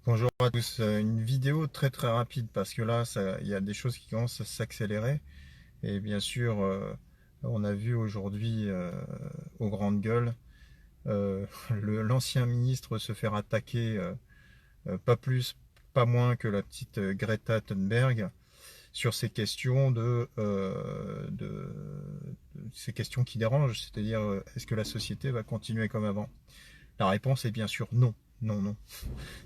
Bonjour à tous. Une vidéo très très rapide parce que là, il y a des choses qui commencent à s'accélérer. Et bien sûr, on a vu aujourd'hui aux grandes gueules l'ancien ministre se faire attaquer, pas plus, pas moins que la petite Greta Thunberg sur ces questions ces questions qui dérangent, c'est-à-dire est-ce que la société va continuer comme avant? La réponse est bien sûr non. Non, non.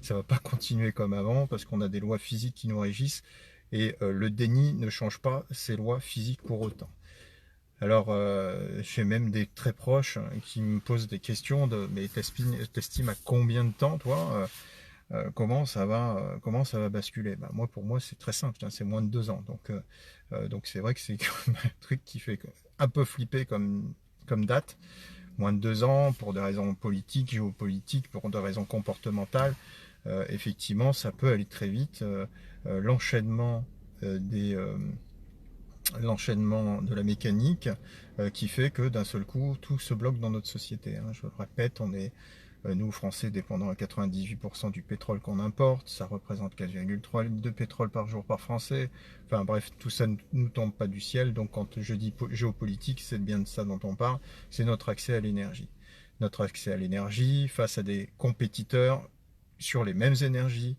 Ça ne va pas continuer comme avant parce qu'on a des lois physiques qui nous régissent et le déni ne change pas ces lois physiques pour autant. Alors, j'ai même des très proches qui me posent des questions de mais t'estimes à combien de temps, toi, comment ça va basculer? Bah, moi, pour moi, c'est très simple, hein, c'est moins de 2 ans. Donc c'est vrai que c'est quand même un truc qui fait un peu flipper comme date. Moins de 2 ans pour des raisons politiques, géopolitiques, pour des raisons comportementales. Effectivement, ça peut aller très vite. L'enchaînement l'enchaînement de la mécanique qui fait que d'un seul coup, tout se bloque dans notre société. Hein. Je le répète, on est, nous, Français, dépendants à 98% du pétrole qu'on importe. Ça représente 4,3 litres de pétrole par jour par Français. Enfin bref, tout ça ne nous tombe pas du ciel. Donc quand je dis géopolitique, c'est bien de ça dont on parle. C'est notre accès à l'énergie. Notre accès à l'énergie face à des compétiteurs sur les mêmes énergies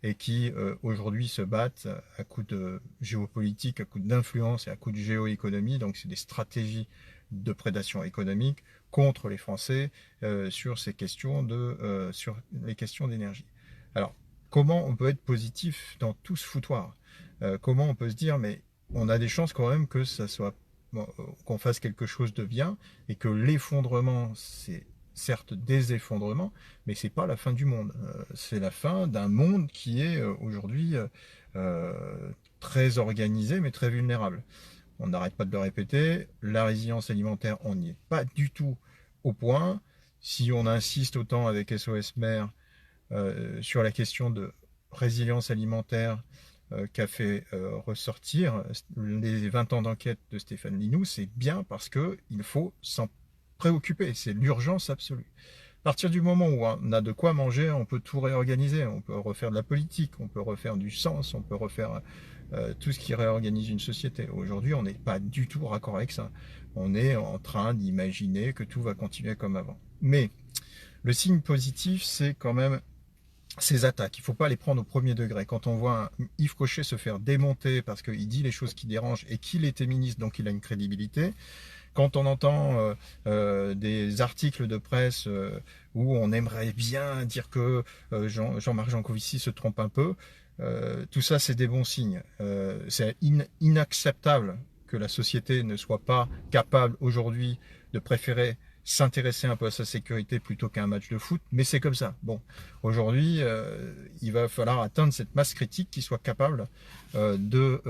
et qui aujourd'hui se battent à coup de géopolitique, à coup d'influence et à coup de géoéconomie. Donc c'est des stratégies de prédation économique contre les Français sur sur les questions d'énergie. Alors comment on peut être positif dans tout ce foutoir? Comment on peut se dire mais on a des chances quand même que ça soit qu'on fasse quelque chose de bien et que l'effondrement c'est certes des effondrements, mais c'est pas la fin du monde. C'est la fin d'un monde qui est aujourd'hui très organisé, mais très vulnérable. On n'arrête pas de le répéter. La résilience alimentaire, on n'y est pas du tout au point. Si on insiste autant avec SOS Mer sur la question de résilience alimentaire qu'a fait ressortir les 20 ans d'enquête de Stéphane Linou, c'est bien parce qu'il faut s'en préoccuper. C'est l'urgence absolue. À partir du moment où on a de quoi manger, on peut tout réorganiser. On peut refaire de la politique, on peut refaire du sens, on peut refaire tout ce qui réorganise une société. Aujourd'hui, on n'est pas du tout raccord avec ça. On est en train d'imaginer que tout va continuer comme avant. Mais le signe positif, c'est quand même ces attaques. Il ne faut pas les prendre au premier degré. Quand on voit Yves Cochet se faire démonter parce qu'il dit les choses qui dérangent et qu'il était ministre, donc il a une crédibilité, quand on entend des articles de presse où on aimerait bien dire que Jean-Marc Jancovici se trompe un peu, tout ça c'est des bons signes. C'est inacceptable que la société ne soit pas capable aujourd'hui de préférer s'intéresser un peu à sa sécurité plutôt qu'à un match de foot, mais c'est comme ça. Bon, aujourd'hui, il va falloir atteindre cette masse critique qui soit capable de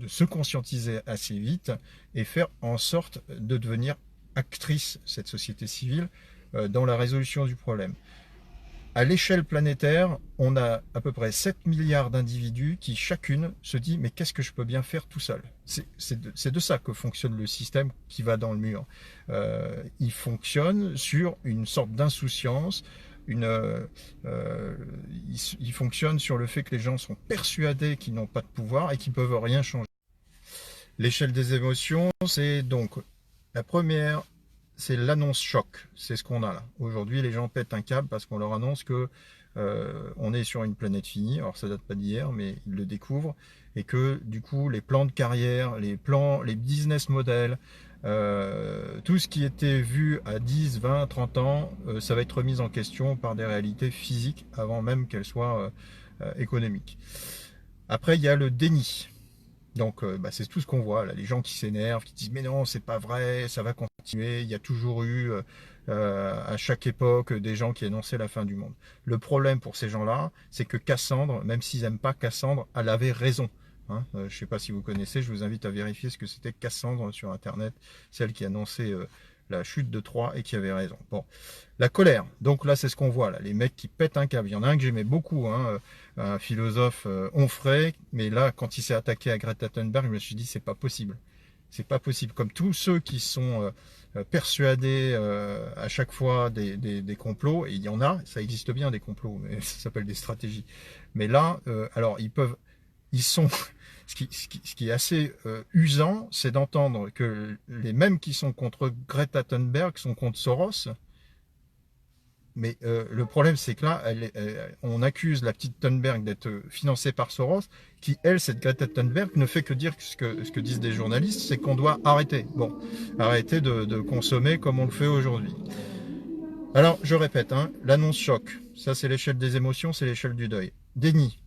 se conscientiser assez vite et faire en sorte de devenir actrice, cette société civile, dans la résolution du problème. À l'échelle planétaire, on a à peu près 7 milliards d'individus qui chacune se dit mais qu'est-ce que je peux bien faire tout seul? C'est de ça que fonctionne le système qui va dans le mur. Il fonctionne sur une sorte d'insouciance, il fonctionne sur le fait que les gens sont persuadés qu'ils n'ont pas de pouvoir et qu'ils ne peuvent rien changer. L'échelle des émotions, c'est donc la première, c'est l'annonce choc. C'est ce qu'on a là. Aujourd'hui, les gens pètent un câble parce qu'on leur annonce que on est sur une planète finie. Alors ça date pas d'hier, mais ils le découvrent et que du coup, les plans de carrière, les business models, tout ce qui était vu à 10, 20, 30 ans, ça va être remis en question par des réalités physiques avant même qu'elles soient économiques. Après, il y a le déni. Donc c'est tout ce qu'on voit, là, les gens qui s'énervent, qui disent mais non, c'est pas vrai, ça va continuer, il y a toujours eu à chaque époque des gens qui annonçaient la fin du monde. Le problème pour ces gens-là, c'est que Cassandre, même s'ils n'aiment pas Cassandre, elle avait raison. Hein, je ne sais pas si vous connaissez, je vous invite à vérifier ce que c'était Cassandre sur Internet, celle qui annonçait la chute de Troie et qui avait raison. Bon, la colère, donc là c'est ce qu'on voit, là, les mecs qui pètent un câble. Il y en a un que j'aimais beaucoup, hein, un philosophe Onfray, mais là quand il s'est attaqué à Greta Thunberg, je me suis dit c'est pas possible. C'est pas possible. Comme tous ceux qui sont persuadés à chaque fois des complots, et il y en a, ça existe bien des complots, mais ça s'appelle des stratégies. Mais là, alors ils sont, ce qui est assez usant, c'est d'entendre que les mêmes qui sont contre Greta Thunberg sont contre Soros. Mais le problème, c'est que là, on accuse la petite Thunberg d'être financée par Soros, qui, elle, cette Greta Thunberg, ne fait que dire ce que disent des journalistes, c'est qu'on doit arrêter. Bon, arrêter de consommer comme on le fait aujourd'hui. Alors, je répète, hein, l'annonce choc, ça c'est l'échelle des émotions, c'est l'échelle du deuil. Déni,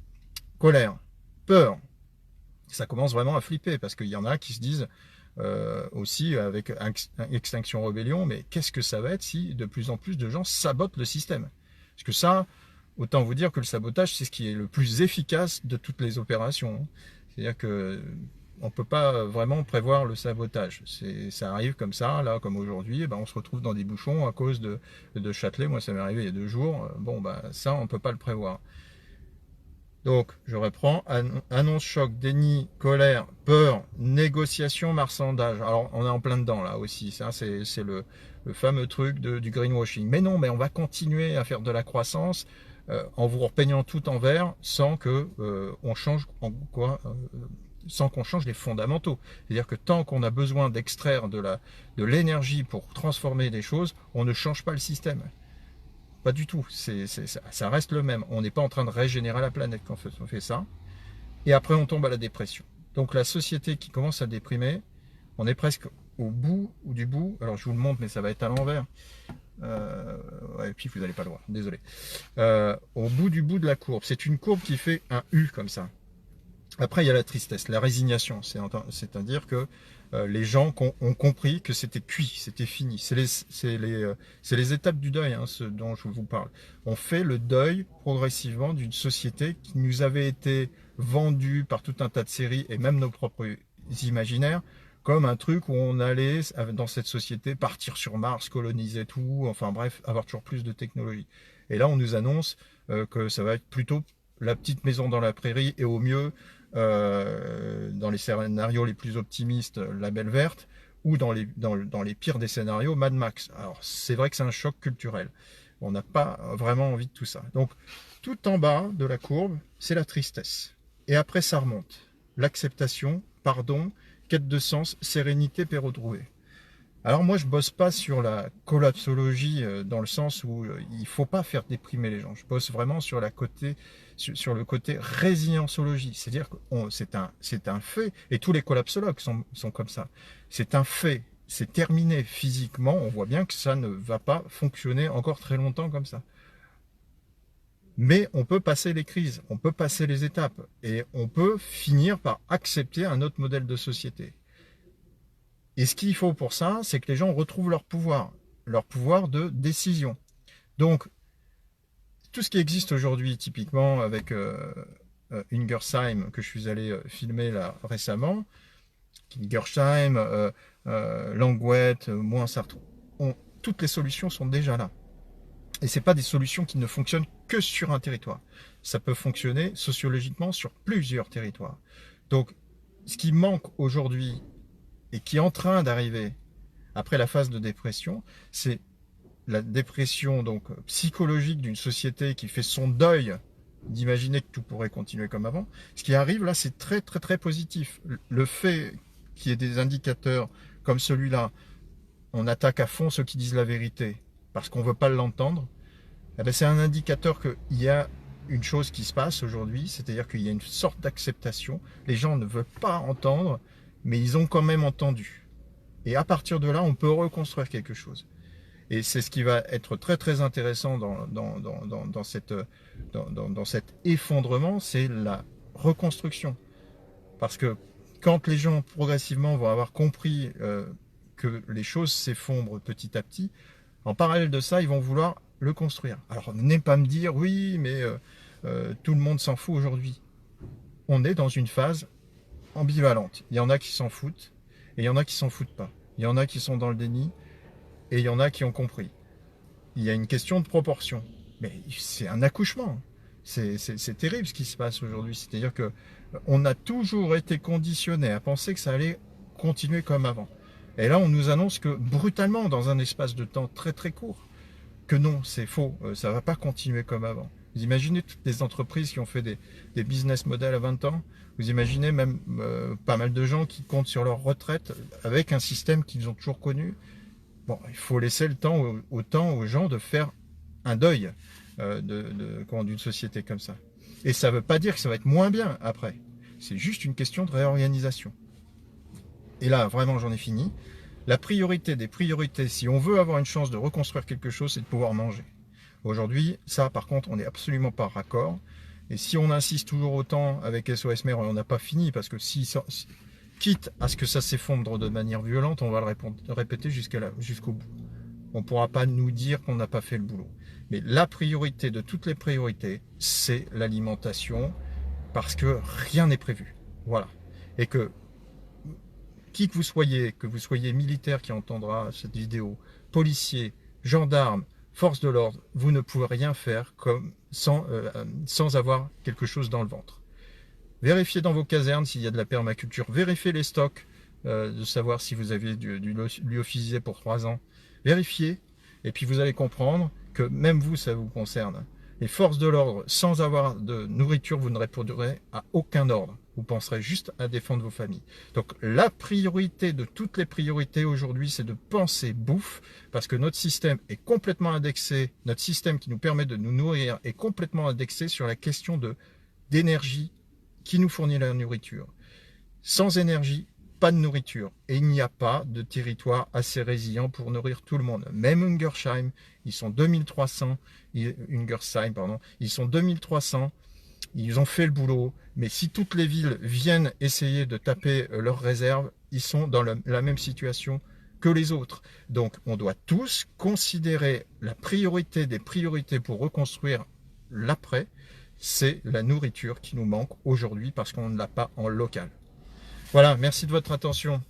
colère, peur, ça commence vraiment à flipper, parce qu'il y en a qui se disent aussi avec Extinction Rebellion, mais qu'est-ce que ça va être si de plus en plus de gens sabotent le système? Parce que ça, autant vous dire que le sabotage, c'est ce qui est le plus efficace de toutes les opérations. C'est-à-dire que on peut pas vraiment prévoir le sabotage. Ça arrive comme ça, là, comme aujourd'hui, on se retrouve dans des bouchons à cause de Châtelet. Moi, ça m'est arrivé il y a 2 jours. Bon, ça, on peut pas le prévoir. Donc, je reprends, annonce choc, déni, colère, peur, négociation, marchandage. Alors, on est en plein dedans, là aussi. Ça, c'est le fameux truc du greenwashing. Mais non, mais on va continuer à faire de la croissance en vous repeignant tout en vert sans que on change sans qu'on change les fondamentaux. C'est-à-dire que tant qu'on a besoin d'extraire de l'énergie pour transformer des choses, on ne change pas le système. Pas du tout, ça reste le même. On n'est pas en train de régénérer la planète quand on fait ça. Et après, on tombe à la dépression. Donc la société qui commence à déprimer, on est presque au bout du bout. Alors je vous le montre, mais ça va être à l'envers. Ouais, et puis vous n'allez pas le voir, désolé. Au bout de la courbe. C'est une courbe qui fait un U comme ça. Après, il y a la tristesse, la résignation. C'est-à-dire que les gens ont compris que c'était cuit, c'était fini. C'est les étapes du deuil, ce dont je vous parle. On fait le deuil progressivement d'une société qui nous avait été vendue par tout un tas de séries et même nos propres imaginaires comme un truc où on allait, dans cette société, partir sur Mars, coloniser tout, enfin bref, avoir toujours plus de technologie. Et là, on nous annonce que ça va être plutôt la petite maison dans la prairie et au mieux, dans les scénarios les plus optimistes, la Belle Verte, ou dans les pires des scénarios, Mad Max. Alors c'est vrai que c'est un choc culturel. On n'a pas vraiment envie de tout ça. Donc tout en bas de la courbe, c'est la tristesse. Et après ça remonte. L'acceptation, pardon, quête de sens, sérénité, paix retrouvée. Alors moi je bosse pas sur la collapsologie dans le sens où il faut pas faire déprimer les gens. Je bosse vraiment sur le côté résilienceologie. C'est-à-dire que c'est un fait, et tous les collapsologues sont comme ça. C'est un fait, c'est terminé physiquement, on voit bien que ça ne va pas fonctionner encore très longtemps comme ça. Mais on peut passer les crises, on peut passer les étapes, et on peut finir par accepter un autre modèle de société. Et ce qu'il faut pour ça, c'est que les gens retrouvent leur pouvoir de décision. Donc, tout ce qui existe aujourd'hui, typiquement avec Ingersheim, que je suis allé filmer là récemment, Ingersheim, Langouette, Mouins-Sartoux, toutes les solutions sont déjà là. Et ce n'est pas des solutions qui ne fonctionnent que sur un territoire. Ça peut fonctionner sociologiquement sur plusieurs territoires. Donc, ce qui manque aujourd'hui, et qui est en train d'arriver après la phase de dépression, c'est la dépression donc psychologique d'une société qui fait son deuil d'imaginer que tout pourrait continuer comme avant. Ce qui arrive là, c'est très très très positif. Le fait qu'il y ait des indicateurs comme celui-là, on attaque à fond ceux qui disent la vérité parce qu'on ne veut pas l'entendre, c'est un indicateur qu'il y a une chose qui se passe aujourd'hui, c'est-à-dire qu'il y a une sorte d'acceptation. Les gens ne veulent pas entendre, mais ils ont quand même entendu. Et à partir de là, on peut reconstruire quelque chose. Et c'est ce qui va être très très intéressant dans cet effondrement, c'est la reconstruction. Parce que quand les gens progressivement vont avoir compris que les choses s'effondrent petit à petit, en parallèle de ça, ils vont vouloir le construire. Alors, venez pas me dire, oui, mais tout le monde s'en fout aujourd'hui. On est dans une phase ambivalente. Il y en a qui s'en foutent et il y en a qui s'en foutent pas. Il y en a qui sont dans le déni et il y en a qui ont compris. Il y a une question de proportion. Mais c'est un accouchement. C'est terrible ce qui se passe aujourd'hui. C'est-à-dire qu'on a toujours été conditionné à penser que ça allait continuer comme avant. Et là, on nous annonce que brutalement, dans un espace de temps très très court, que non, c'est faux, ça ne va pas continuer comme avant. Vous imaginez toutes les entreprises qui ont fait des business models à 20 ans, vous imaginez même pas mal de gens qui comptent sur leur retraite avec un système qu'ils ont toujours connu. Bon, il faut laisser le temps aux gens de faire un deuil d'une société comme ça. Et ça ne veut pas dire que ça va être moins bien après. C'est juste une question de réorganisation. Et là, vraiment, j'en ai fini. La priorité des priorités, si on veut avoir une chance de reconstruire quelque chose, c'est de pouvoir manger. Aujourd'hui, ça, par contre, on n'est absolument pas raccord. Et si on insiste toujours autant avec SOS Mer, on n'a pas fini, parce que quitte à ce que ça s'effondre de manière violente, on va le répéter jusqu'au bout. On ne pourra pas nous dire qu'on n'a pas fait le boulot. Mais la priorité de toutes les priorités, c'est l'alimentation, parce que rien n'est prévu. Voilà. Et que qui que vous soyez militaire qui entendra cette vidéo, policier, gendarme, force de l'ordre, vous ne pouvez rien faire sans avoir quelque chose dans le ventre. Vérifiez dans vos casernes s'il y a de la permaculture, vérifiez les stocks, de savoir si vous avez du lyophilisé pour 3 ans. Vérifiez, et puis vous allez comprendre que même vous, ça vous concerne. Les forces de l'ordre, sans avoir de nourriture, vous ne répondrez à aucun ordre. Vous penserez juste à défendre vos familles. Donc la priorité de toutes les priorités aujourd'hui, c'est de penser bouffe, parce que notre système est complètement indexé, notre système qui nous permet de nous nourrir est complètement indexé sur la question d'énergie qui nous fournit la nourriture. Sans énergie, pas de nourriture. Et il n'y a pas de territoire assez résilient pour nourrir tout le monde. Même Hungersheim, ils sont 2300, ils sont 2300, ils ont fait le boulot, mais si toutes les villes viennent essayer de taper leurs réserves, ils sont dans la même situation que les autres. Donc on doit tous considérer la priorité des priorités pour reconstruire l'après, c'est la nourriture qui nous manque aujourd'hui parce qu'on ne l'a pas en local. Voilà, merci de votre attention.